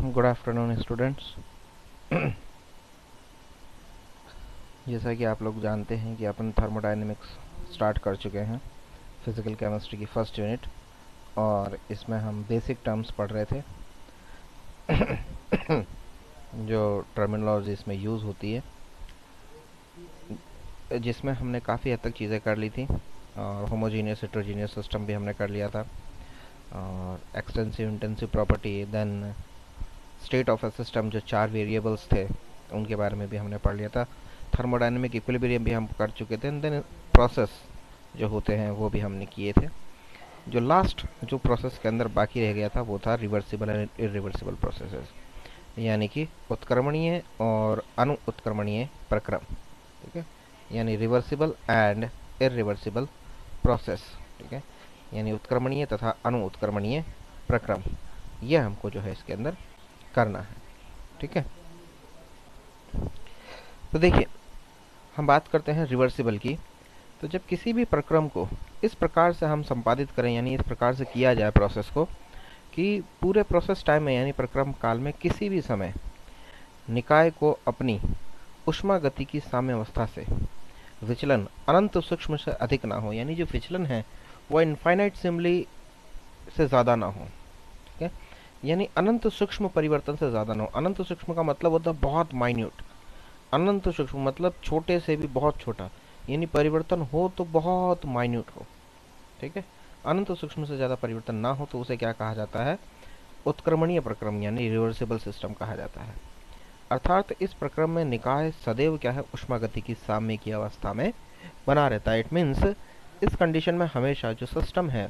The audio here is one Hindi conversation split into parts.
Good afternoon students. जैसा कि आप लोग जानते हैं कि अपन थर्मोडायनेमिक्स स्टार्ट कर चुके हैं, फिज़िकल केमिस्ट्री की फर्स्ट यूनिट, और इसमें हम बेसिक टर्म्स पढ़ रहे थे जो टर्मिनोलॉजी इसमें यूज़ होती है, जिसमें हमने काफ़ी हद तक चीज़ें कर ली थी। और होमोजीनियस हेटेरोजीनियस सिस्टम भी हमने कर लिया था, और extensive intensive property, then state of a system जो 4 वेरिएबल्स थे उनके बारे में भी हमने पढ़ लिया था। थर्मोडायनेमिक इक्विलिब्रियम भी हम कर चुके थे। देन प्रोसेस जो होते हैं वो भी हमने किए थे। जो लास्ट जो प्रोसेस के अंदर बाकी रह गया था वो था रिवर्सिबल एंड इरिवर्सिबल प्रोसेसेस, यानी कि उत्क्रमणीय और अनु उत्क्रमणीय प्रक्रम। ठीक है, यानी रिवर्सिबल एंड इरिवर्सिबल प्रोसेस। ठीक है, यानी उत्क्रमणीय तथा अनु उत्क्रमणीय प्रक्रम, यह हमको जो है इसके अंदर करना है। ठीक है, तो देखिए हम बात करते हैं रिवर्सिबल की। तो जब किसी भी प्रक्रम को इस प्रकार से हम संपादित करें, यानी इस प्रकार से किया जाए प्रोसेस को, कि पूरे प्रोसेस टाइम में यानी प्रक्रम काल में किसी भी समय निकाय को अपनी ऊष्मा गति की साम्यावस्था से विचलन अनंत सूक्ष्म से अधिक ना हो, यानी जो विचलन है वो इनफाइनाइट सिमली से ज़्यादा ना हो। ठीक है, यानी अनंत सूक्ष्म परिवर्तन से ज़्यादा ना हो। अनंत सूक्ष्म का मतलब होता है बहुत माइन्यूट। अनंत सूक्ष्म मतलब छोटे से भी बहुत छोटा, यानी परिवर्तन हो तो बहुत माइन्यूट हो। ठीक है, अनंत सूक्ष्म से ज़्यादा परिवर्तन ना हो तो उसे क्या कहा जाता है? उत्क्रमणीय प्रक्रम यानी रिवर्सिबल सिस्टम कहा जाता है। अर्थात इस प्रक्रम में निकाय सदैव क्या है? ऊष्मागति की साम्य की अवस्था में बना रहता है। इट मीन्स इस कंडीशन में हमेशा जो सिस्टम है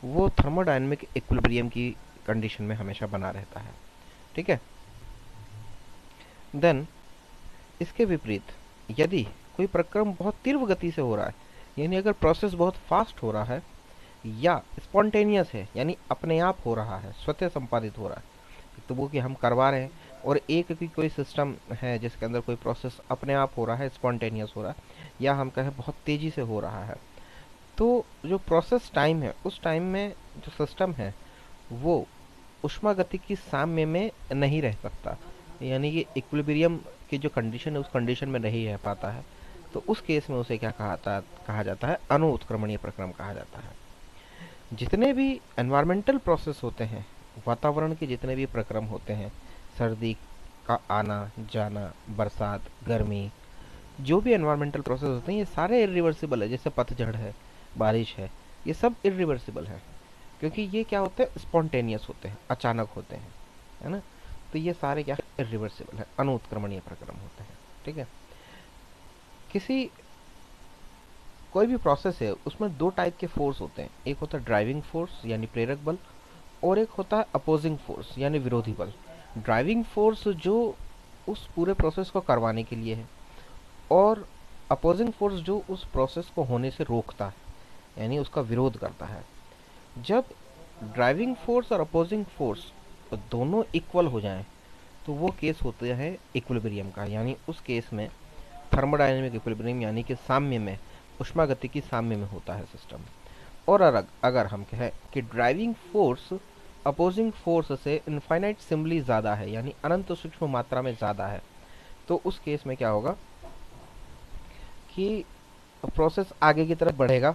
वो थर्मोडायनेमिक इक्विलिब्रियम की कंडीशन में हमेशा बना रहता है। ठीक है, देन इसके विपरीत यदि कोई प्रक्रम बहुत तीव्र गति से हो रहा है, यानी अगर प्रोसेस बहुत फास्ट हो रहा है या स्पॉन्टेनियस है, यानी अपने आप हो रहा है, स्वतः संपादित हो रहा है, तो वो कि हम करवा रहे हैं, और एक की कोई सिस्टम है जिसके अंदर कोई प्रोसेस अपने आप हो रहा है, स्पॉन्टेनियस हो रहा है, या हम कहें बहुत तेज़ी से हो रहा है, तो जो प्रोसेस टाइम है उस टाइम में जो सिस्टम है वो ऊष्मागति की साम्य में नहीं रह सकता, यानी कि इक्विलिब्रियम की जो कंडीशन है उस कंडीशन में नहीं रह पाता है। तो उस केस में उसे क्या कहा जाता है? अणु उत्क्रमणीय प्रक्रम कहा जाता है। जितने भी एनवायरमेंटल प्रोसेस होते हैं, वातावरण के जितने भी प्रक्रम होते हैं, सर्दी का आना जाना, बरसात, गर्मी, जो भी एनवायरमेंटल प्रोसेस होते हैं ये सारे इरिवर्सिबल है। जैसे पतझड़ है, बारिश है, ये सब इरिवर्सिबल है, क्योंकि ये क्या होते हैं? स्पॉन्टेनियस होते हैं, अचानक होते हैं, है ना। तो ये सारे क्या है? इरिवर्सिबल है, अनुत्क्रमणीय प्रक्रम होते हैं। ठीक है, किसी कोई भी प्रोसेस है उसमें दो टाइप के फोर्स होते हैं। एक होता है ड्राइविंग फोर्स यानी प्रेरक बल, और एक होता है अपोजिंग फोर्स यानी विरोधी बल। ड्राइविंग फोर्स जो उस पूरे प्रोसेस को करवाने के लिए है, और अपोजिंग फोर्स जो उस प्रोसेस को होने से रोकता है, यानी उसका विरोध करता है। जब ड्राइविंग फोर्स और अपोजिंग फोर्स दोनों इक्वल हो जाएं तो वो केस होता है इक्विलिब्रियम का, यानी उस केस में थर्मोडायनेमिक इक्विलिब्रियम यानी कि साम्य में, ऊष्मागति की साम्य में होता है सिस्टम। और अगर हम कहें कि ड्राइविंग फोर्स अपोजिंग फोर्स से इनफाइनाइट सिम्बली ज़्यादा है, यानी अनंत सूक्ष्म मात्रा में ज़्यादा है, तो उस केस में क्या होगा कि प्रोसेस आगे की तरफ बढ़ेगा।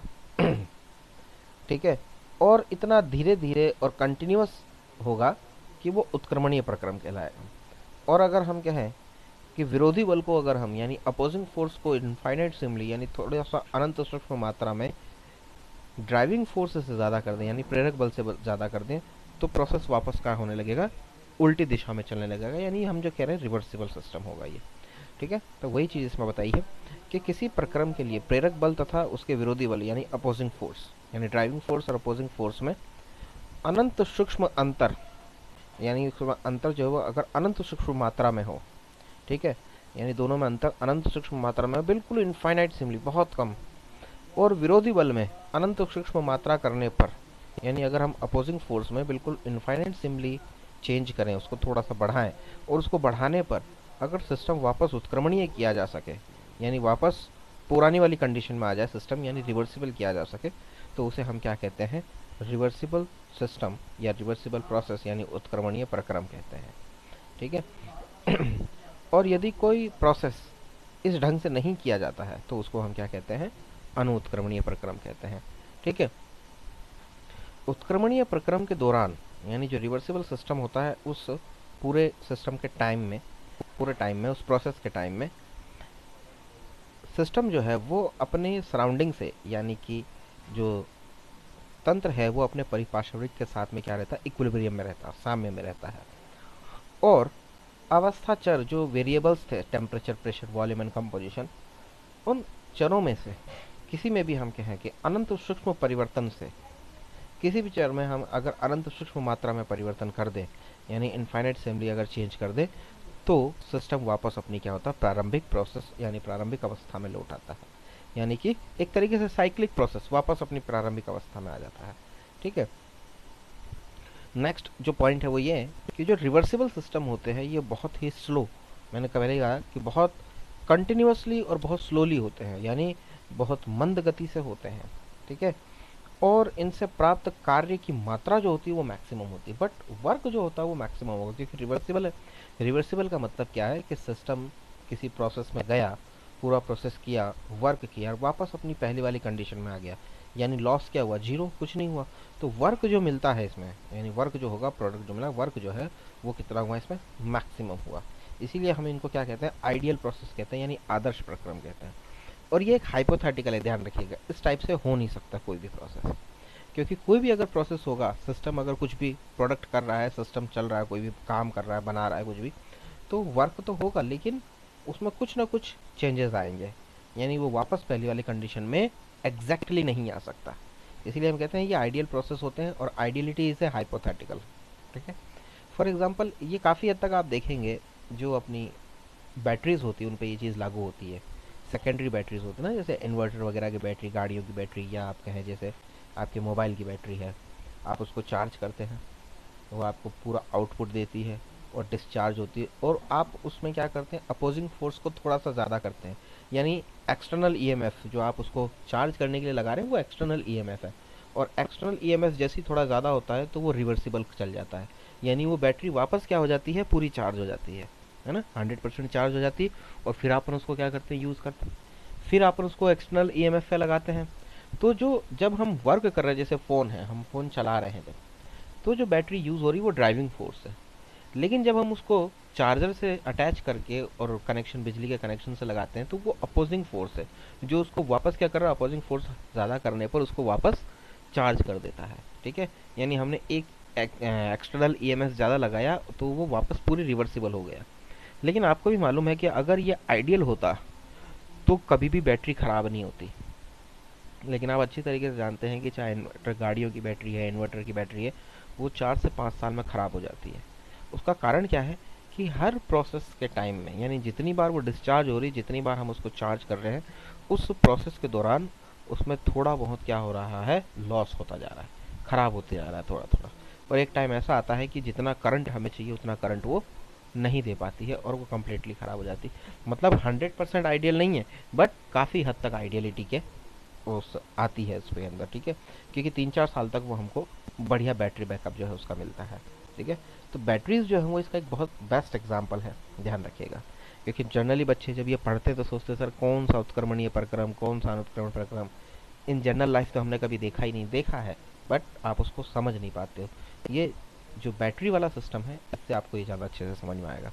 ठीक है, और इतना धीरे धीरे और कंटिन्यूअस होगा कि वो उत्क्रमणीय प्रक्रम कहलाएगा। और अगर हम कहें कि विरोधी बल को अगर हम यानी अपोजिंग फोर्स को इनफाइनाइट सिमली यानी थोड़ा सा अनंत सूक्ष्म मात्रा में ड्राइविंग फोर्स से ज़्यादा कर दें, यानी प्रेरक बल से ज़्यादा कर दें, तो प्रोसेस वापस क्या होने लगेगा? उल्टी दिशा में चलने लगेगा, यानी हम जो कह रहे हैं रिवर्सिबल सिस्टम होगा ये। ठीक है, तो वही चीज़ इसमें बताई है कि किसी प्रक्रम के लिए प्रेरक बल तथा उसके विरोधी बल यानी अपोजिंग फोर्स, यानी ड्राइविंग फोर्स और अपोजिंग फोर्स में अनंत सूक्ष्म अंतर, यानी अंतर जो है वो अगर अनंत सूक्ष्म मात्रा में हो, ठीक है, यानी दोनों में अंतर अनंत सूक्ष्म मात्रा में, बिल्कुल इनफाइनाइट सिमली बहुत कम, और विरोधी बल में अनंत सूक्ष्म मात्रा करने पर, यानी अगर हम अपोजिंग फोर्स में बिल्कुल इनफाइनाइट सिमली चेंज करें, उसको थोड़ा सा बढ़ाएं, और उसको बढ़ाने पर अगर सिस्टम वापस उत्क्रमणीय किया जा सके, यानी वापस पुरानी वाली कंडीशन में आ जाए सिस्टम, यानी रिवर्सिबल किया जा सके, तो उसे हम क्या कहते हैं? रिवर्सिबल सिस्टम या रिवर्सिबल प्रोसेस यानी उत्क्रमणीय प्रक्रम कहते हैं। ठीक है। और यदि कोई प्रोसेस इस ढंग से नहीं किया जाता है तो उसको हम क्या कहते हैं, अनुत्क्रमणीय प्रक्रम कहते हैं। ठीक है। उत्क्रमणीय प्रक्रम के दौरान यानी जो रिवर्सिबल सिस्टम होता है उस पूरे सिस्टम के टाइम में, पूरे टाइम में, उस प्रोसेस के टाइम में सिस्टम जो है वो अपने सराउंडिंग से यानी कि जो तंत्र है वो अपने परिपार्श्विक के साथ में क्या रहता है, इक्विलिब्रियम में रहता है, साम्य में रहता है। और अवस्था चर जो वेरिएबल्स थे, temperature, pressure, volume and composition, उन चरों में से किसी में भी हम कहें कि अनंत सूक्ष्म परिवर्तन से किसी भी चर में हम अगर अनंत सूक्ष्म मात्रा में परिवर्तन कर दें यानी इनफाइनाइट असेंबली अगर चेंज कर दे तो सिस्टम वापस अपनी क्या होता है, प्रारंभिक प्रोसेस यानी प्रारंभिक अवस्था में लौट आता है। यानी कि एक तरीके से साइक्लिक प्रोसेस वापस अपनी प्रारंभिक अवस्था में आ जाता है। ठीक है। नेक्स्ट जो पॉइंट है वो ये है कि जो रिवर्सिबल सिस्टम होते हैं ये बहुत ही स्लो, मैंने पहले ही कहा कि बहुत कंटिन्यूसली और बहुत स्लोली होते हैं, यानी बहुत मंद गति से होते हैं। ठीक है। और इनसे प्राप्त कार्य की मात्रा जो होती है वो मैक्सिमम होती है, बट वर्क जो होता है वो मैक्सिमम होगा, क्योंकि रिवर्सिबल है। रिवर्सिबल का मतलब क्या है कि सिस्टम किसी प्रोसेस में गया, पूरा प्रोसेस किया, वर्क किया और वापस अपनी पहली वाली कंडीशन में आ गया, यानी लॉस क्या हुआ, जीरो, कुछ नहीं हुआ। तो वर्क जो मिलता है इसमें, यानी वर्क जो होगा, प्रोडक्ट जो मिला, वर्क जो है वो कितना हुआ, इसमें मैक्सिमम हुआ। इसीलिए हम इनको क्या कहते हैं, आइडियल प्रोसेस कहते हैं, यानी आदर्श प्रक्रम कहते हैं। और ये एक हाइपोथेटिकल है, ध्यान रखिएगा, इस टाइप से हो नहीं सकता कोई भी प्रोसेस, क्योंकि कोई भी अगर प्रोसेस होगा, सिस्टम अगर कुछ भी प्रोडक्ट कर रहा है, सिस्टम चल रहा है, कोई भी काम कर रहा है, बना रहा है कुछ भी, तो वर्क तो होगा लेकिन उसमें कुछ ना कुछ चेंजेस आएंगे, यानी वो वापस पहली वाली कंडीशन में एग्जैक्टली नहीं आ सकता। इसीलिए हम कहते हैं ये आइडियल प्रोसेस होते हैं और आइडियलिटी इज ए हाइपोथेटिकल। ठीक है। फॉर एग्जांपल ये काफ़ी हद तक आप देखेंगे जो अपनी बैटरीज होती है उन पर ये चीज़ लागू होती है। सेकेंडरी बैटरीज होती है ना, जैसे इन्वर्टर वगैरह की बैटरी, गाड़ियों की बैटरी, या आप कहें जैसे आपके मोबाइल की बैटरी है, आप उसको चार्ज करते हैं, वो आपको पूरा आउटपुट देती है और डिस्चार्ज होती है, और आप उसमें क्या करते हैं, अपोजिंग फोर्स को थोड़ा सा ज़्यादा करते हैं, यानी एक्सटर्नल ईएमएफ जो आप उसको चार्ज करने के लिए लगा रहे हैं वो एक्सटर्नल ईएमएफ है, और एक्सटर्नल ईएमएफ जैसे ही थोड़ा ज़्यादा होता है तो वो रिवर्सिबल चल जाता है, यानी वो बैटरी वापस क्या हो जाती है, पूरी चार्ज हो जाती है ना, 100% चार्ज हो जाती है। और फिर अपन उसको क्या करते हैं, यूज़ करते हैं, फिर अपन उसको एक्सटर्नल ईएमएफ पे लगाते हैं। तो जो जब हम वर्क कर रहे हैं, जैसे फ़ोन है, हम फ़ोन चला रहे हैं जब, तो जो बैटरी यूज़ हो रही है वो ड्राइविंग फोर्स है, लेकिन जब हम उसको चार्जर से अटैच करके और कनेक्शन, बिजली के कनेक्शन से लगाते हैं तो वो अपोजिंग फोर्स है जो उसको वापस क्या कर रहा है, अपोजिंग फोर्स ज़्यादा करने पर उसको वापस चार्ज कर देता है। ठीक है। यानी हमने एक एक्सटर्नल ईएमएफ ज़्यादा लगाया तो वो वापस पूरी रिवर्सिबल हो गया। लेकिन आपको भी मालूम है कि अगर ये आइडियल होता तो कभी भी बैटरी ख़राब नहीं होती, लेकिन आप अच्छी तरीके से जानते हैं कि चाहे इन्वर्टर, गाड़ियों की बैटरी है, इन्वर्टर की बैटरी है, वो 4 से 5 साल में ख़राब हो जाती है। उसका कारण क्या है कि हर प्रोसेस के टाइम में, यानी जितनी बार वो डिस्चार्ज हो रही, जितनी बार हम उसको चार्ज कर रहे हैं, उस प्रोसेस के दौरान उसमें थोड़ा बहुत क्या हो रहा है, लॉस होता जा रहा है, ख़राब होते जा रहा है थोड़ा थोड़ा। और एक टाइम ऐसा आता है कि जितना करंट हमें चाहिए उतना करंट वो नहीं दे पाती है और वो कम्प्लीटली ख़राब हो जाती है। मतलब 100% आइडियल नहीं है, बट काफ़ी हद तक आइडियलिटी के उस आती है इसके अंदर। ठीक है। क्योंकि 3-4 साल तक वो हमको बढ़िया बैटरी बैकअप जो है उसका मिलता है। ठीक है। तो बैटरीज जो है वो इसका एक बहुत बेस्ट एग्जांपल है, ध्यान रखिएगा। क्योंकि जनरली बच्चे जब ये पढ़ते तो सोचते सर कौन सा उत्क्रमणीय प्रक्रम, कौन सा अनुत्क्रमण प्रक्रम, इन जनरल लाइफ तो हमने कभी देखा ही नहीं, देखा है बट आप उसको समझ नहीं पाते हो। ये जो बैटरी वाला सिस्टम है इससे आपको ये ज़्यादा अच्छे से समझ में आएगा।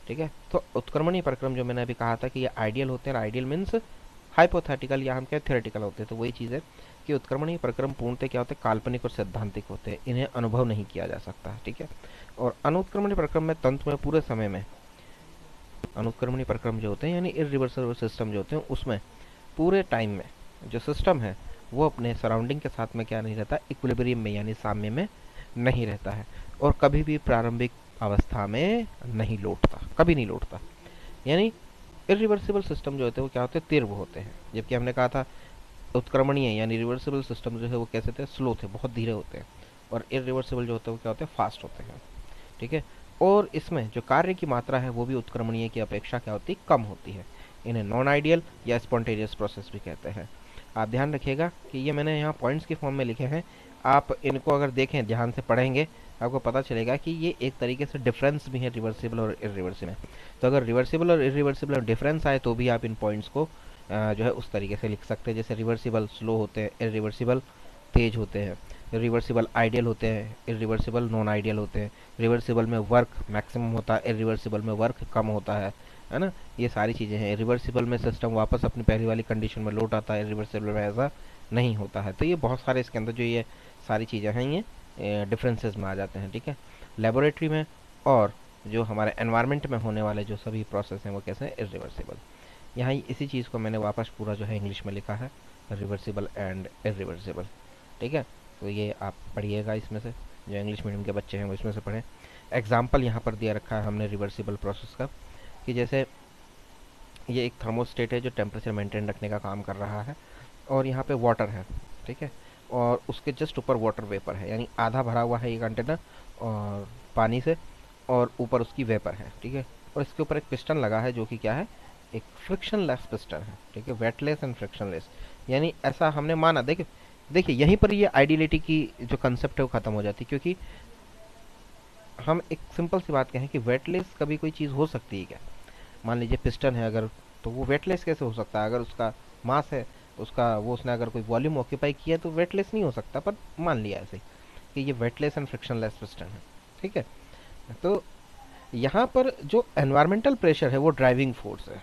ठीक है। तो उत्क्रमणीय प्रक्रम जो मैंने अभी कहा था कि ये आइडियल होते हैं, आइडियल मीन्स हाइपोथेटिकल या हम क्या थियोरेटिकल होते हैं, तो वही चीज़ है कि उत्क्रमणीय प्रक्रम पूर्णतः क्या होते हैं, काल्पनिक और सैद्धांतिक होते हैं, इन्हें अनुभव नहीं किया जा सकता। ठीक है। और अनुत्क्रमणीय प्रक्रम में तंत्र में पूरे समय में, अनुत्क्रमणीय प्रक्रम जो होते हैं यानी इरिवर्सिबल सिस्टम जो होते हैं उसमें पूरे टाइम में जो सिस्टम है वो अपने सराउंडिंग के साथ में क्या नहीं रहता, इक्विलिब्रियम में यानी साम्य में नहीं रहता है, और कभी भी प्रारंभिक अवस्था में नहीं लौटता, कभी नहीं लौटता। यानी इरिवर्सिबल सिस्टम जो होते हैं वो क्या होते हैं, तीव्र होते हैं, जबकि हमने कहा था उत्क्रमणीय यानी रिवर्सिबल सिस्टम जो है वो कैसे थे, स्लो थे, बहुत धीरे होते हैं, और इरिवर्सिबल जो होते हैं वो क्या होते हैं, फास्ट होते हैं। ठीक है। और इसमें जो कार्य की मात्रा है वो भी उत्क्रमणीय की अपेक्षा क्या होती है, कम होती है। इन्हें नॉन आइडियल या स्पॉन्टेनियस प्रोसेस भी कहते हैं। आप ध्यान रखिएगा कि ये मैंने यहाँ पॉइंट्स के फॉर्म में लिखे हैं, आप इनको अगर देखें, ध्यान से पढ़ेंगे, आपको पता चलेगा कि ये एक तरीके से डिफरेंस भी है रिवर्सिबल और इरिवर्सिबल में। तो अगर रिवर्सिबल और इरिवर्सिबल में डिफरेंस आए तो भी आप इन पॉइंट्स को जो है उस तरीके से लिख सकते हैं, जैसे रिवर्सिबल स्लो होते हैं, इरिवर्सिबल तेज होते हैं, रिवर्सिबल आइडियल होते हैं, इरिवर्सिबल नॉन आइडियल होते हैं, रिवर्सिबल में वर्क मैक्सिमम होता है, इरिवर्सिबल में वर्क कम होता है ना। ये सारी चीज़ें हैं। रिवर्सिबल में सिस्टम वापस अपनी पहली वाली कंडीशन में लौट आता है, रिवर्सिबल में ऐसा नहीं होता है। तो ये बहुत सारे इसके अंदर जो ये सारी चीज़ें हैं ये डिफरेंसेस में आ जाते हैं, ठीक है। लेबोरेटरी में और जो हमारे एनवायरनमेंट में होने वाले जो सभी प्रोसेस हैं वो कैसे हैं, इरिवर्सिबल। यहाँ इसी चीज़ को मैंने वापस पूरा जो है इंग्लिश में लिखा है, रिवर्सिबल एंड इरिवर्सिबल, ठीक है। तो ये आप पढ़िएगा, इसमें से जो इंग्लिश मीडियम के बच्चे हैं वो इसमें से पढ़ें। एग्जाम्पल यहाँ पर दिया रखा है हमने रिवर्सिबल प्रोसेस का, कि जैसे ये एक थर्मोस्टेट है जो टेम्परेचर मेंटेन रखने का काम कर रहा है, और यहाँ पे वाटर है, ठीक है, और उसके जस्ट ऊपर वाटर वेपर है, यानी आधा भरा हुआ है ये कंटेनर और पानी से, और ऊपर उसकी वेपर है, ठीक है। और इसके ऊपर एक पिस्टन लगा है जो कि क्या है, एक फ्रिक्शनलेस पिस्टन है, ठीक है, वेटलेस एंड फ्रिक्शनलेस। यानी ऐसा हमने माना, देखिए देखिए यहीं पर ये आइडियलिटी की जो कंसेप्ट है वो खत्म हो जाती है, क्योंकि हम एक सिंपल सी बात कहें कि वेटलेस कभी कोई चीज़ हो सकती है क्या। मान लीजिए पिस्टन है अगर, तो वो वेटलेस कैसे हो सकता है, अगर उसका मास है, उसका वो उसने अगर कोई वॉल्यूम ऑक्यूपाई किया तो वेटलेस नहीं हो सकता, पर मान लिया ऐसे कि ये वेटलेस एंड फ्रिक्शनलेस पिस्टन है, ठीक है। तो यहाँ पर जो एनवायरमेंटल प्रेशर है वो ड्राइविंग फोर्स है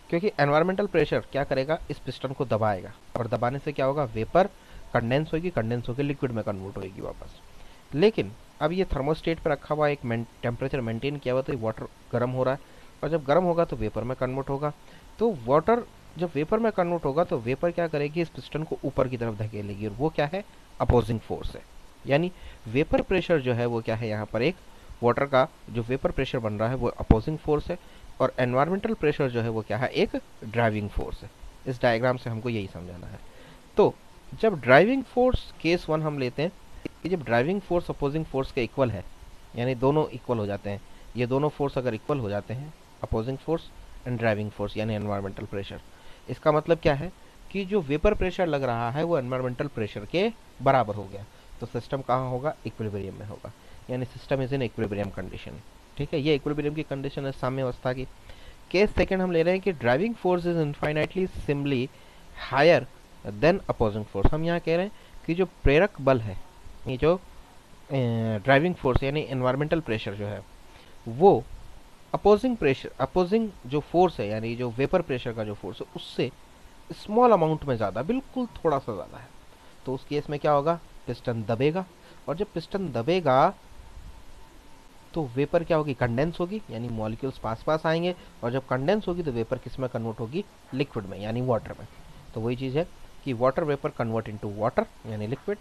क्योंकि एनवायरमेंटल प्रेशर क्या करेगा, इस पिस्टन को दबाएगा, और दबाने से क्या होगा, वेपर कंडेंस होगी, कंडेंस होकर लिक्विड में कन्वर्ट होगी वापस। लेकिन अब ये थर्मोस्टेट पर रखा हुआ एक टेम्परेचर मेंटेन किया हुआ, तो वाटर गर्म हो रहा है, और जब गर्म होगा तो वेपर में कन्वर्ट होगा। तो वाटर जब वेपर में कन्वर्ट होगा तो वेपर क्या करेगी, इस पिस्टन को ऊपर की तरफ धकेलेगी, और वो क्या है, अपोजिंग फोर्स है। यानी वेपर प्रेशर जो है वो क्या है, यहाँ पर एक वाटर का जो वेपर प्रेशर बन रहा है वो अपोजिंग फोर्स है, और एनवायरमेंटल प्रेशर जो है वो क्या है, एक ड्राइविंग फोर्स है। इस डायग्राम से हमको यही समझाना है। तो जब ड्राइविंग फोर्स केस वन हम लेते हैं कि जब ड्राइविंग फोर्स अपोजिंग फोर्स के इक्वल है, यानी दोनों इक्वल हो जाते हैं, ये दोनों फोर्स अगर इक्वल हो जाते हैं, opposing force and driving force यानी एनवायरमेंटल प्रेशर, इसका मतलब क्या है कि जो वेपर प्रेशर लग रहा है वो एनवायरमेंटल प्रेशर के बराबर हो गया, तो सिस्टम कहाँ होगा, इक्विलिब्रियम में होगा, यानी system is in equilibrium condition, ठीक है। ये इक्विलिब्रियम की कंडीशन है साम्य अवस्था की। केस सेकंड हम ले रहे हैं कि driving force is infinitesimally higher than opposing force. हम यहाँ कह रहे हैं कि जो प्रेरक बल है, ये जो ड्राइविंग फोर्स यानी एनवायरमेंटल प्रेशर जो है वो अपोजिंग प्रेशर, अपोजिंग जो फोर्स है यानी जो वेपर प्रेशर का जो फोर्स है उससे स्मॉल अमाउंट में ज़्यादा, बिल्कुल थोड़ा सा ज़्यादा है। तो उस केस में क्या होगा, पिस्टन दबेगा, और जब पिस्टन दबेगा तो वेपर क्या होगी, कंडेंस होगी, यानी मॉलिक्यूल्स पास पास आएंगे, और जब कंडेंस होगी तो वेपर किस में कन्वर्ट होगी, लिक्विड में यानी वाटर में। तो वही चीज़ है कि water vapour convert into water यानी liquid,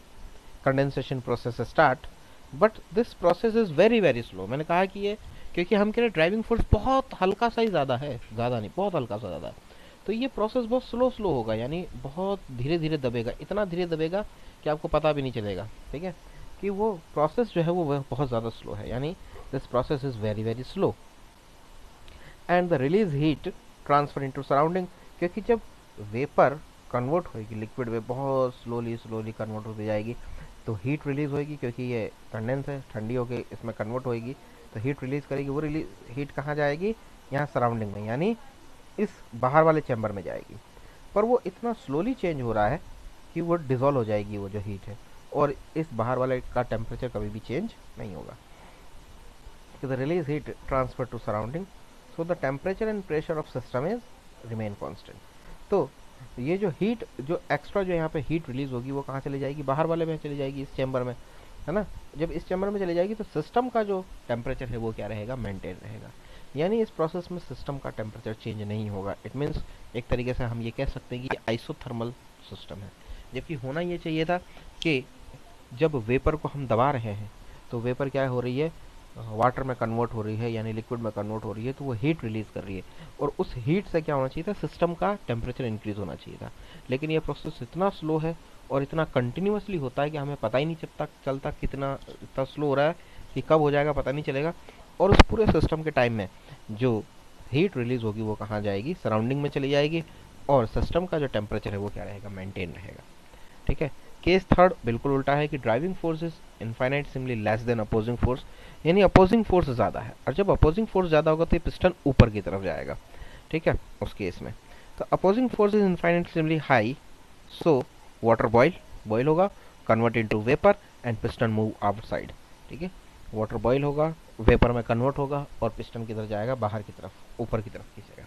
condensation process start, but this process is very very slow. मैंने कहा कि ये क्योंकि हम कह रहे ड्राइविंग फोर्स बहुत हल्का सा ही ज़्यादा है, ज़्यादा नहीं, बहुत हल्का सा ज़्यादा है, तो ये प्रोसेस बहुत स्लो होगा, यानी बहुत धीरे धीरे दबेगा, इतना धीरे दबेगा कि आपको पता भी नहीं चलेगा, ठीक है, कि वो प्रोसेस जो है वो बहुत ज़्यादा स्लो है, यानी this process is very very slow. And the release heat transfer into surrounding, क्योंकि जब वेपर कन्वर्ट होगी लिक्विड में बहुत स्लोली स्लोली कन्वर्ट होती जाएगी, तो हीट रिलीज होगी, क्योंकि ये कंडेंस है, ठंडी होकर इसमें कन्वर्ट होगी, तो हीट रिलीज करेगी। वो रिलीज हीट कहाँ जाएगी, यहाँ सराउंडिंग में, यानी इस बाहर वाले चैम्बर में जाएगी। पर वो इतना स्लोली चेंज हो रहा है कि वो डिजोल्व हो जाएगी वो जो हीट है, और इस बाहर वाले का टेम्परेचर कभी भी चेंज नहीं होगा। The release heat transfer to surrounding, so the temperature and pressure of system is remain constant। तो ये जो हीट जो एक्स्ट्रा जो यहाँ पे हीट रिलीज होगी वो कहाँ चली जाएगी, बाहर वाले में चली जाएगी, इस चैम्बर में, है ना। जब इस चैम्बर में चली जाएगी तो सिस्टम का जो टेम्परेचर है वो क्या रहेगा, मेंटेन रहेगा, यानी इस प्रोसेस में सिस्टम का टेम्परेचर चेंज नहीं होगा। इट मीन्स एक तरीके से हम ये कह सकते हैं कि आइसोथर्मल सिस्टम है, जबकि होना ये चाहिए था कि जब वेपर को हम दबा रहे हैं तो वेपर क्या हो रही है, वाटर में कन्वर्ट हो रही है, यानी लिक्विड में कन्वर्ट हो रही है, तो वो हीट रिलीज कर रही है, और उस हीट से क्या होना चाहिए था, सिस्टम का टेम्परेचर इंक्रीज होना चाहिए था। लेकिन ये प्रोसेस इतना स्लो है और इतना कंटिन्यूसली होता है कि हमें पता ही नहीं चलता कितना इतना स्लो हो रहा है, कि कब हो जाएगा पता नहीं चलेगा, और उस पूरे सिस्टम के टाइम में जो हीट रिलीज होगी वो कहाँ जाएगी, सराउंडिंग में चली जाएगी, और सिस्टम का जो टेम्परेचर है वो क्या रहेगा, मेंटेन रहेगा, ठीक है। केस थर्ड बिल्कुल उल्टा है कि driving force is infinitesimally less than opposing force, यानी अपोजिंग फोर्स ज़्यादा है, और जब अपोजिंग फोर्स ज़्यादा होगा तो ये पिस्टन ऊपर की तरफ जाएगा, ठीक है, उस केस में। तो opposing force is infinitesimally high, so water boil होगा, convert into vapour and piston move outside, ठीक है, वाटर बॉयल होगा, वेपर में कन्वर्ट होगा और पिस्टन किधर जाएगा, बाहर की तरफ, ऊपर की तरफ खींचेगा,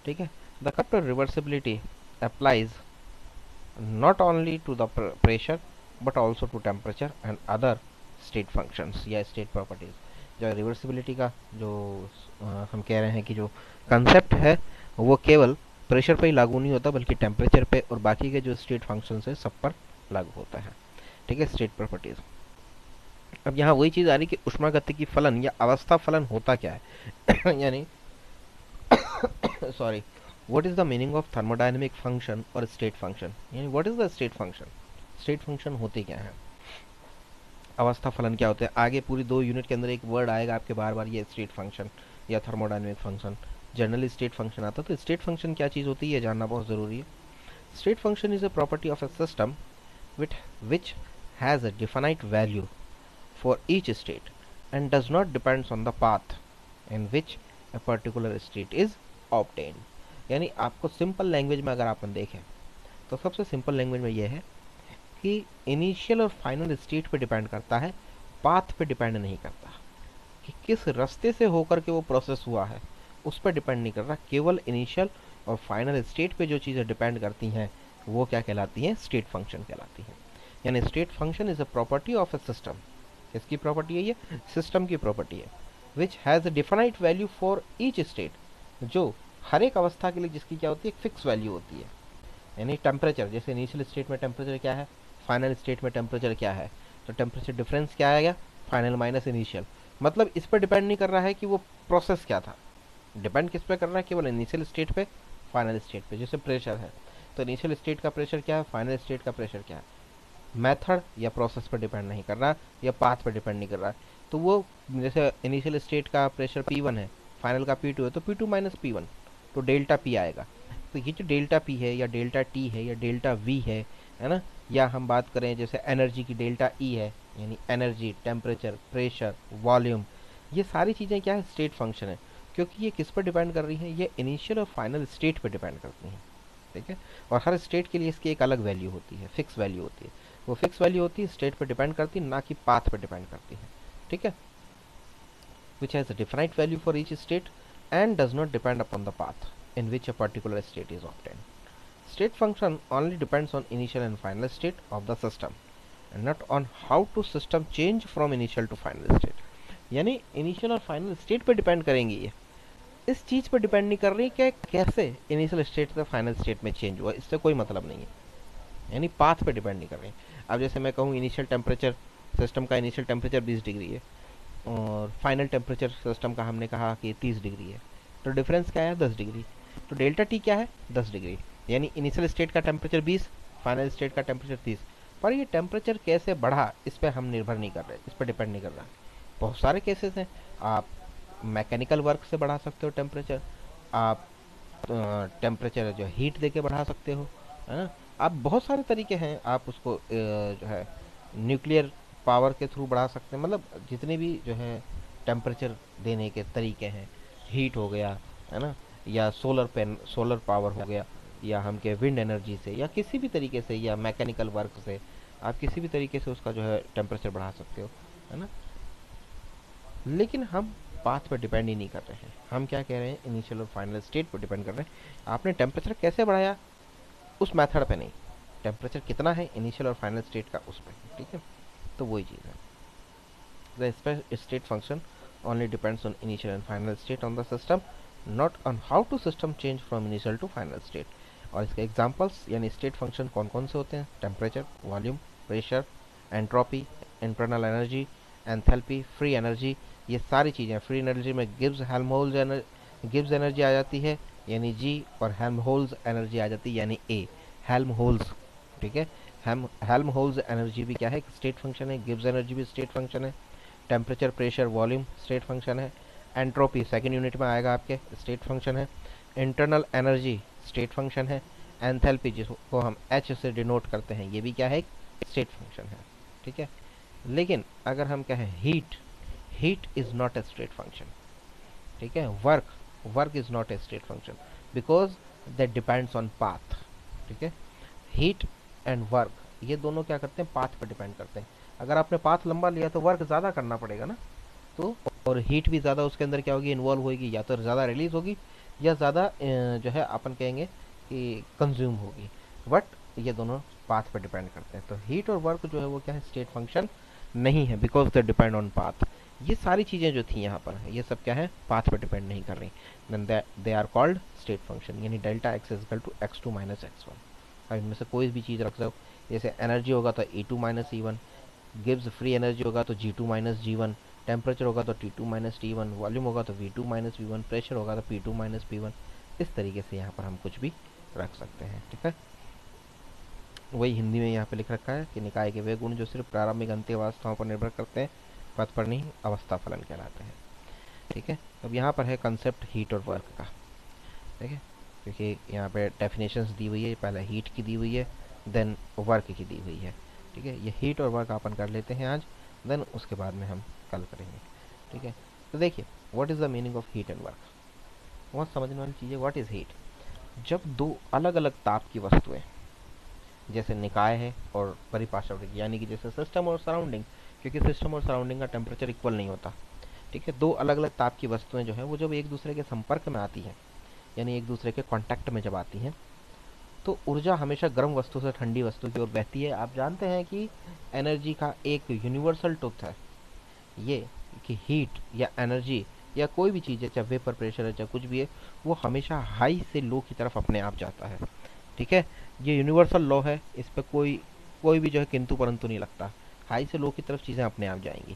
ठीक है। द कप्टर reversibility applies not only to the pressure but also to temperature and other state functions या state properties। जो रिवर्सिबिलिटी का जो हम कह रहे हैं कि जो कंसेप्ट है वो केवल प्रेशर पे ही लागू नहीं होता बल्कि टेम्परेचर पे और बाकी के जो स्टेट फंक्शंस है सब पर लागू होता है, ठीक है, स्टेट प्रॉपर्टीज। अब यहाँ वही चीज़ आ रही कि ऊष्मागतिकी फलन या अवस्था फलन होता क्या है यानी sorry, what is the meaning of thermodynamic function और state function, यानी what is the state function, state function होते क्या है, अवस्था फलन क्या होते हैं। आगे पूरी 2 यूनिट के अंदर एक वर्ड आएगा आपके बार बार, ये स्टेट फंक्शन या thermodynamic function, generally state function आता है। तो स्टेट फंक्शन क्या चीज़ होती है ये जानना बहुत ज़रूरी है। State function is a property of a system which has a definite value for each state and does not depends on the path in which a particular state is obtained। यानी आपको सिंपल लैंग्वेज में अगर अपन देखें तो सबसे सिंपल लैंग्वेज में ये है कि इनिशियल और फाइनल स्टेट पे डिपेंड करता है, पाथ पे डिपेंड नहीं करता, कि किस रास्ते से होकर के वो प्रोसेस हुआ है उस पर डिपेंड नहीं कर रहा, केवल इनिशियल और फाइनल स्टेट पे जो चीज़ें डिपेंड करती हैं वो क्या कहलाती हैं, स्टेट फंक्शन कहलाती हैं। यानी state function is a property of a system, किसकी प्रॉपर्टी है ये, सिस्टम की प्रॉपर्टी है, which has a definite value for each state, जो हर एक अवस्था के लिए जिसकी क्या होती है, फिक्स वैल्यू होती है। यानी टेम्परेचर, जैसे इनिशियल स्टेट में टेम्परेचर क्या है, फाइनल स्टेट में टेम्परेचर क्या है, तो टेम्परेचर डिफरेंस क्या आएगा, फाइनल माइनस इनिशियल। मतलब इस पर डिपेंड नहीं कर रहा है कि वो प्रोसेस क्या था, डिपेंड किस पे कर रहा है, केवल इनिशियल स्टेट पे, फाइनल स्टेट पे। जैसे प्रेशर है तो इनिशियल स्टेट का प्रेशर क्या है, फाइनल स्टेट का प्रेशर क्या है, मेथड या प्रोसेस पर डिपेंड नहीं कर रहा या पाथ पर डिपेंड नहीं कर रहा है। तो वो जैसे इनिशियल स्टेट का प्रेशर P1 है, फाइनल का P2 है, तो P2 माइनस P1 तो डेल्टा P आएगा। तो ये जो डेल्टा P है या डेल्टा T है या डेल्टा V है ना, या हम बात करें जैसे एनर्जी की डेल्टा E है, यानी एनर्जी, टेम्परेचर, प्रेशर, वॉल्यूम, ये सारी चीज़ें क्या है, स्टेट फंक्शन है, क्योंकि ये किस पर डिपेंड कर रही हैं, ये इनिशियल और फाइनल स्टेट पर डिपेंड करती हैं, ठीक है। और हर स्टेट के लिए इसकी एक अलग वैल्यू होती है, फिक्स वैल्यू होती है, वो फिक्स वैल्यू होती है, स्टेट पर डिपेंड करती है, ना कि पाथ पर डिपेंड करती है, ठीक है। Which has a definite value for each state and does not depend upon the path in which a particular state is obtained. State function only depends on initial and final state of the system and not on how to system change from initial to final state। यानी इनिशियल और फाइनल स्टेट पे डिपेंड करेंगी, ये इस चीज़ पे डिपेंड नहीं कर रही कि कैसे इनिशियल स्टेट से फाइनल स्टेट में चेंज हुआ, इससे कोई मतलब नहीं है, यानी पाथ पे डिपेंड नहीं कर रही। अब जैसे मैं कहूँ इनिशियल टेम्परेचर, सिस्टम का इनिशियल टेम्परेचर 20 डिग्री है और फाइनल टेम्परेचर सिस्टम का हमने कहा कि 30 डिग्री है, तो डिफरेंस क्या है, 10 डिग्री। तो डेल्टा टी क्या है, 10 डिग्री, यानी इनिशियल स्टेट का टेम्परेचर 20, फाइनल स्टेट का टेम्परेचर 30। पर ये टेम्परेचर कैसे बढ़ा इस पर हम निर्भर नहीं कर रहे, इस पर डिपेंड नहीं कर रहा। बहुत सारे केसेस हैं, आप मैकेनिकल वर्क से बढ़ा सकते हो टेम्परेचर, आप टेम्परेचर जो हीट दे के बढ़ा सकते हो, है ना, आप बहुत सारे तरीके हैं, आप उसको जो है न्यूक्लियर पावर के थ्रू बढ़ा सकते हैं। मतलब जितने भी जो है टेम्परेचर देने के तरीके हैं, हीट हो गया, है ना, या सोलर पावर हो गया, या हम के विंड एनर्जी से, या किसी भी तरीके से, या मैकेनिकल वर्क से, आप किसी भी तरीके से उसका जो है टेम्परेचर बढ़ा सकते हो, है ना। लेकिन हम पाथ पर डिपेंड ही नहीं कर रहे हैं, हम क्या कह रहे हैं, इनिशियल और फाइनल स्टेट पर डिपेंड कर रहे हैं। आपने टेम्परेचर कैसे बढ़ाया उस मेथड पे नहीं, टेम्परेचर कितना है इनिशियल और फाइनल स्टेट का उस पर, ठीक है। तो वही चीज़ है, the state function only depends on initial and final state on the system, not on how to system change from initial to final state। और इसके एग्जांपल्स यानी स्टेट फंक्शन कौन कौन से होते हैं, temperature, volume, pressure, entropy, internal energy, enthalpy, free energy, ये सारी चीज़ें। फ्री एनर्जी में गिब्स एनर्जी आ जाती है यानी जी, और हेल्महोल्ट्ज एनर्जी आ जाती है यानी ए, हेल्महोल्ट्ज, ठीक है। हेल्महोल्ट्ज एनर्जी भी क्या है, स्टेट फंक्शन है, गिब्स एनर्जी भी स्टेट फंक्शन है, temperature, pressure, volume state function है, एंट्रोपी सेकेंड यूनिट में आएगा आपके, स्टेट फंक्शन है, इंटरनल एनर्जी स्टेट फंक्शन है, एंथैल्पी जिसको हम एच से डिनोट करते हैं ये भी क्या है, एक स्टेट फंक्शन है, ठीक है। लेकिन अगर हम कहें heat, heat is not a state function, ठीक है। Work, work is not a state function because that depends on path, ठीक है। हीट एंड वर्क ये दोनों क्या करते हैं, पाथ पर डिपेंड करते हैं। अगर आपने पाथ लंबा लिया तो वर्क ज़्यादा करना पड़ेगा ना, तो और हीट भी ज़्यादा उसके अंदर क्या होगी, इन्वॉल्व होगी, या तो ज़्यादा रिलीज होगी या ज़्यादा जो है अपन कहेंगे कि कंज्यूम होगी। बट ये दोनों पाथ पर डिपेंड करते हैं। तो हीट और वर्क जो है वो क्या है, स्टेट फंक्शन नहीं है because they depend on path. ये सारी चीज़ें जो थी यहाँ पर ये सब क्या है, पाथ पर डिपेंड नहीं कर रही, then they are called state function. यानी delta X is equal to x2 minus x1। अब इनमें से कोई भी चीज़ रख दो, जैसे एनर्जी होगा तो E2 minus E1, gives free energy होगा तो G2 माइनस G1, टेम्परेचर होगा तो T2 माइनस T1, वॉल्यूम होगा तो V2 माइनस V1, प्रेशर होगा तो P2 माइनस P1। इस तरीके से यहाँ पर हम कुछ भी रख सकते हैं, ठीक है। वही हिंदी में यहाँ पे लिख रखा है कि निकाय के वे गुण जो सिर्फ प्रारंभिक अंत्य अवस्थाओं पर निर्भर करते हैं, पद पर नहीं अवस्था फलन कहलाते हैं, ठीक है। अब यहाँ पर है कंसेप्ट हीट और वर्क का, ठीक है, क्योंकि यहाँ पे डेफिनेशंस दी हुई है, पहले हीट की दी हुई है, देन वर्क की दी हुई है, ठीक है। ये हीट और वर्क अपन कर लेते हैं आज, देन उसके बाद में हम कल करेंगे, ठीक है। तो देखिए what is the meaning of heat and work, बहुत समझने वाली चीज़ है। व्हाट इज़ हीट, जब दो अलग अलग ताप की वस्तुएं, जैसे निकाय है और परिपार्श्विक, यानी कि जैसे सिस्टम और सराउंडिंग, क्योंकि सिस्टम और सराउंडिंग का टेम्परेचर इक्वल नहीं होता, ठीक है। दो अलग अलग ताप की वस्तुएं जो है वो जब एक दूसरे के संपर्क में आती हैं, यानी एक दूसरे के कांटेक्ट में जब आती हैं, तो ऊर्जा हमेशा गर्म वस्तु से ठंडी वस्तु की ओर बहती है। आप जानते हैं कि एनर्जी का एक यूनिवर्सल ट्रुथ है ये, कि हीट या एनर्जी या कोई भी चीज़ है, चाहे वेपर प्रेशर है चाहे कुछ भी है, वो हमेशा हाई से लो की तरफ अपने आप जाता है, ठीक है। ये यूनिवर्सल लॉ है, इस पर कोई कोई भी जो है किंतु परंतु नहीं लगता, हाई से लो की तरफ चीज़ें अपने आप जाएंगी।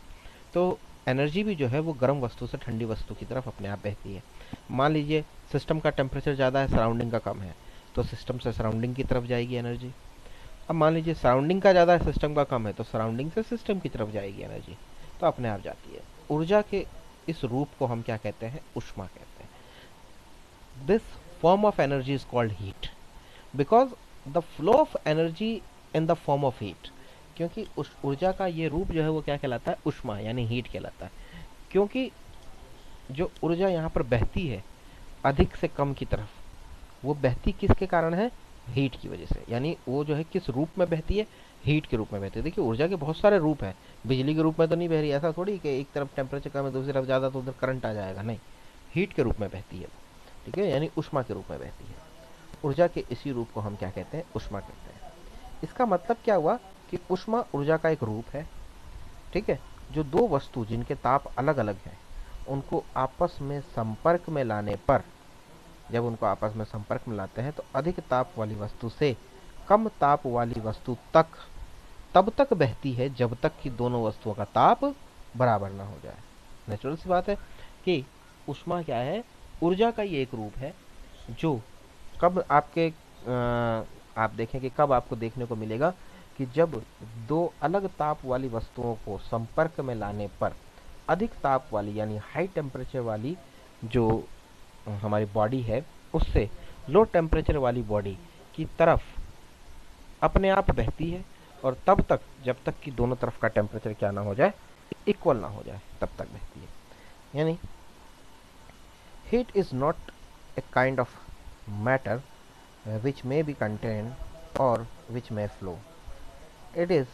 तो एनर्जी भी जो है वो गर्म वस्तु से ठंडी वस्तु की तरफ अपने आप बहती है। मान लीजिए सिस्टम का टेम्परेचर ज़्यादा है, सराउंडिंग का कम है, तो सिस्टम से सराउंडिंग की तरफ जाएगी एनर्जी। अब मान लीजिए सराउंडिंग का ज़्यादा है, सिस्टम का कम है, तो सराउंडिंग से सिस्टम की तरफ जाएगी एनर्जी, तो अपने आप जाती है। ऊर्जा के इस रूप को हम क्या कहते हैं, ऊष्मा कहते हैं। This form of energy is called heat because the flow of energy in the form of heat, क्योंकि उस ऊर्जा का ये रूप जो है वो क्या कहलाता है, ऊष्मा यानी हीट कहलाता है। क्योंकि जो ऊर्जा यहाँ पर बहती है अधिक से कम की तरफ, वो बहती किसके कारण है, हीट की वजह से। यानी वो जो है किस रूप में बहती है, हीट के रूप में बहती है। देखिए ऊर्जा के बहुत सारे रूप हैं, बिजली के रूप में तो नहीं बह रही, ऐसा थोड़ी कि एक तरफ टेम्परेचर कम है दूसरी तरफ ज़्यादा तो उधर करंट आ जाएगा, नहीं, हीट के रूप में बहती है, ठीक है, यानी ऊष्मा के रूप में बहती है। ऊर्जा के इसी रूप को हम क्या कहते हैं, ऊष्मा कहते हैं। इसका मतलब क्या हुआ कि ऊष्मा ऊर्जा का एक रूप है, ठीक है, जो दो वस्तु जिनके ताप अलग अलग हैं उनको आपस में संपर्क में लाने पर, जब उनको आपस में संपर्क में लाते हैं तो अधिक ताप वाली वस्तु से कम ताप वाली वस्तु तक तब तक बहती है जब तक कि दोनों वस्तुओं का ताप बराबर ना हो जाए। नेचुरल सी बात है कि ऊष्मा क्या है, ऊर्जा का ये एक रूप है जो कब आपके आप देखें कि कब आपको देखने को मिलेगा कि जब दो अलग ताप वाली वस्तुओं को संपर्क में लाने पर अधिक ताप वाली यानी हाई टेम्परेचर वाली जो हमारी बॉडी है उससे लो टेम्परेचर वाली बॉडी की तरफ अपने आप बहती है, और तब तक जब तक कि दोनों तरफ का टेम्परेचर क्या ना हो जाए, इक्वल ना हो जाए, तब तक बहती है। यानी heat is not a kind of matter which may be contained or which may flow. It is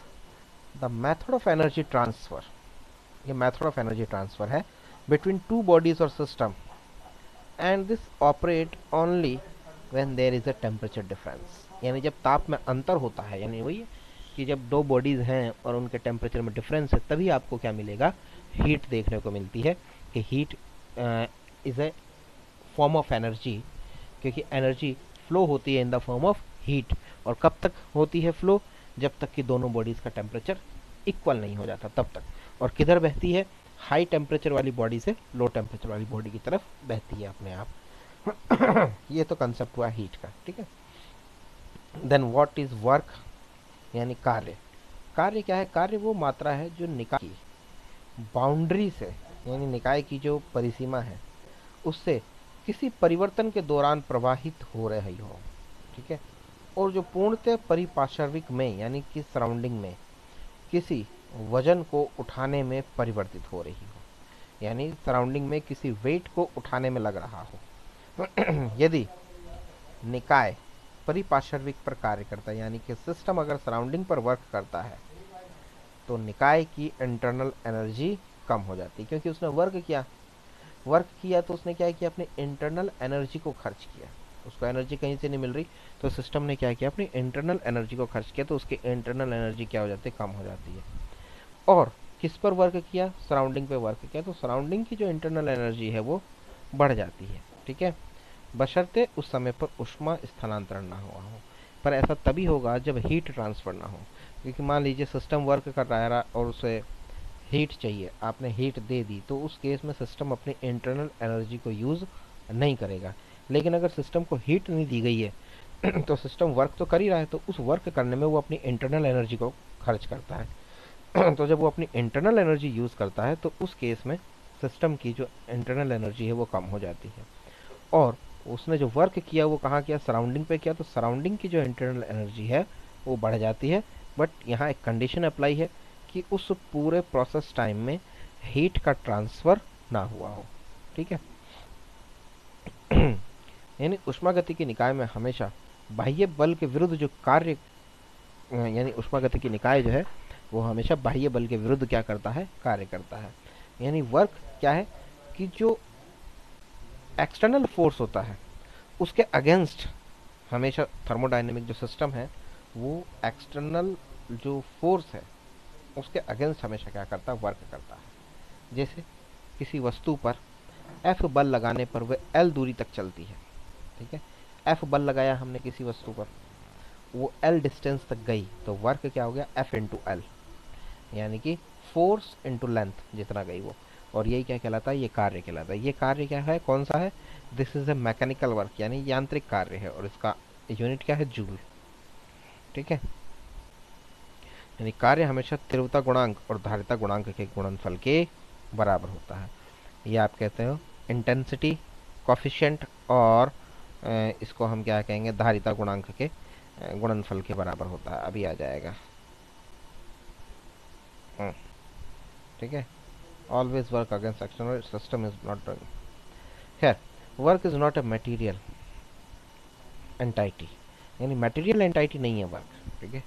the method of energy transfer. ये method of energy transfer है between two bodies or system, and this operate only when there is a temperature difference. यानी जब ताप में अंतर होता है, यानी वही है कि जब दो बॉडीज हैं और उनके टेम्परेचर में डिफरेंस है, तभी आपको क्या मिलेगा, हीट देखने को मिलती है। कि heat is a form of energy, क्योंकि एनर्जी फ्लो होती है in the form of heat, और कब तक होती है फ्लो, जब तक कि दोनों बॉडीज का टेम्परेचर इक्वल नहीं हो जाता तब तक। और किधर बहती है, हाई टेम्परेचर वाली बॉडी से लो टेम्परेचर वाली बॉडी की तरफ बहती है अपने आप। ये तो कंसेप्ट हुआ हीट का, ठीक है। देन व्हाट इज वर्क, यानी कार्य। कार्य क्या है, कार्य वो मात्रा है जो निकाय की बाउंड्री से, यानी निकाय की जो परिसीमा है उससे किसी परिवर्तन के दौरान प्रवाहित हो रही हो, ठीक है। और जो पूर्णतः परिपार्श्विक में यानी कि सराउंडिंग में किसी वजन को उठाने में परिवर्तित हो रही हो, यानी सराउंडिंग में किसी वेट को उठाने में लग रहा हो। यदि निकाय परिपार्श्विक पर कार्य करता है, यानी कि सिस्टम अगर सराउंडिंग पर वर्क करता है तो निकाय की इंटरनल एनर्जी कम हो जाती है, क्योंकि उसने वर्क किया तो उसने क्या किया, अपनी इंटरनल एनर्जी को खर्च किया। उसको एनर्जी कहीं से नहीं मिल रही, तो सिस्टम ने क्या किया, अपनी इंटरनल एनर्जी को खर्च किया, तो उसकी इंटरनल एनर्जी क्या हो जाती है, कम हो जाती है। और किस पर वर्क किया, सराउंडिंग पे वर्क किया, तो सराउंडिंग की जो इंटरनल एनर्जी है वो बढ़ जाती है। ठीक है, बशर्ते उस समय पर ऊष्मा स्थानांतरण ना हुआ हो। पर ऐसा तभी होगा जब हीट ट्रांसफर ना हो, क्योंकि मान लीजिए सिस्टम वर्क कर रहा है और उसे हीट चाहिए, आपने हीट दे दी, तो उस केस में सिस्टम अपनी इंटरनल एनर्जी को यूज़ नहीं करेगा। लेकिन अगर सिस्टम को हीट नहीं दी गई है तो सिस्टम वर्क तो कर ही रहा है, तो उस वर्क करने में वो अपनी इंटरनल एनर्जी को खर्च करता है। तो जब वो अपनी इंटरनल एनर्जी यूज़ करता है तो उस केस में सिस्टम की जो इंटरनल एनर्जी है वो कम हो जाती है। और उसने जो वर्क किया वो कहाँ किया, सराउंडिंग पे किया, तो सराउंडिंग की जो इंटरनल एनर्जी है वो बढ़ जाती है। बट यहाँ एक कंडीशन अप्लाई है कि उस पूरे प्रोसेस टाइम में हीट का ट्रांसफ़र ना हुआ हो। ठीक है। यानी ऊष्मागतिकी निकाय में हमेशा बाह्य बल के विरुद्ध जो कार्य, यानी ऊष्मागतिकी निकाय जो है वो हमेशा बाह्य बल के विरुद्ध क्या करता है, कार्य करता है। यानी वर्क क्या है कि जो एक्सटर्नल फोर्स होता है उसके अगेंस्ट हमेशा थर्मोडायनेमिक जो सिस्टम है वो एक्सटर्नल जो फोर्स है उसके अगेंस्ट हमेशा क्या करता है, वर्क करता है। जैसे किसी वस्तु पर एफ बल लगाने पर वह एल दूरी तक चलती है। ठीक है, एफ बल लगाया हमने किसी वस्तु पर, वो एल डिस्टेंस तक गई, तो वर्क क्या हो गया, एफ इंटू एल, यानी कि फोर्स इंटू लेंथ जितना गई वो। और यही क्या कहलाता है, ये कार्य कहलाता है। ये कार्य क्या है, कौन सा है, this is a mechanical work, यानी यांत्रिक कार्य है, और इसका यूनिट क्या है, जूल। ठीक है, यानी कार्य हमेशा तीव्रता गुणांक और धारिता गुणांक के गुणनफल के बराबर होता है। ये आप कहते हो इंटेंसिटी कॉफिशिएंट, और इसको हम क्या कहेंगे, धारिता गुणांक के गुणनफल के बराबर होता है। अभी आ जाएगा। ठीक है, always work against external system is not doing. खैर, work is not a material entity, यानी मटेरियल एंटाइटी नहीं है वर्क। ठीक है,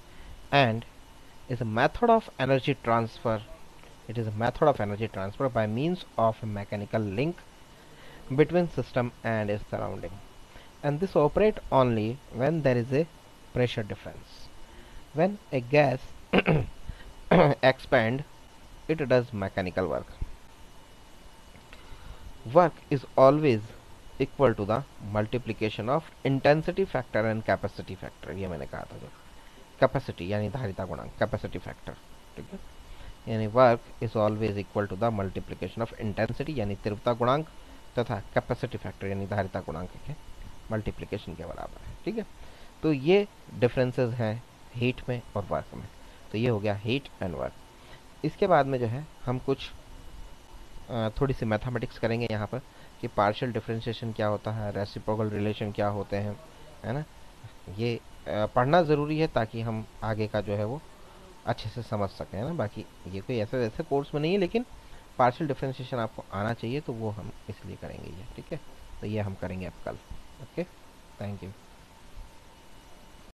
and is a method of energy transfer. It is a method of energy transfer by means of a mechanical link between system and its surrounding, and this operate only when there is a pressure difference. When a gas expand, it does mechanical work. Work is always equal to the multiplication of intensity factor and capacity factor. ये मैंने कहा था, जो कैपेसिटी यानी धारिता गुणांक, कैपेसिटी फैक्टर। ठीक है, यानी work is always equal to the multiplication of intensity यानी तीव्रता गुणांक तथा कैपेसिटी फैक्टर यानी धारिता गुणांक के मल्टीप्लिकेशन के बराबर है। ठीक है, तो ये डिफरेंसेस हैं हीट में और वर्क में। तो ये हो गया हीट एंड वर्क। इसके बाद में जो है हम कुछ थोड़ी सी मैथमेटिक्स करेंगे यहाँ पर, कि पार्शियल डिफरेंशिएशन क्या होता है, रेसिप्रोकल रिलेशन क्या होते हैं, है ना। ये पढ़ना ज़रूरी है ताकि हम आगे का जो है वो अच्छे से समझ सकें, है ना। बाकी ये कोई ऐसे वैसे कोर्स में नहीं है, लेकिन पार्शियल डिफरेंशिएशन आपको आना चाहिए, तो वो हम इसलिए करेंगे ये। ठीक है, तो ये हम करेंगे अब कल। Okay, thank you.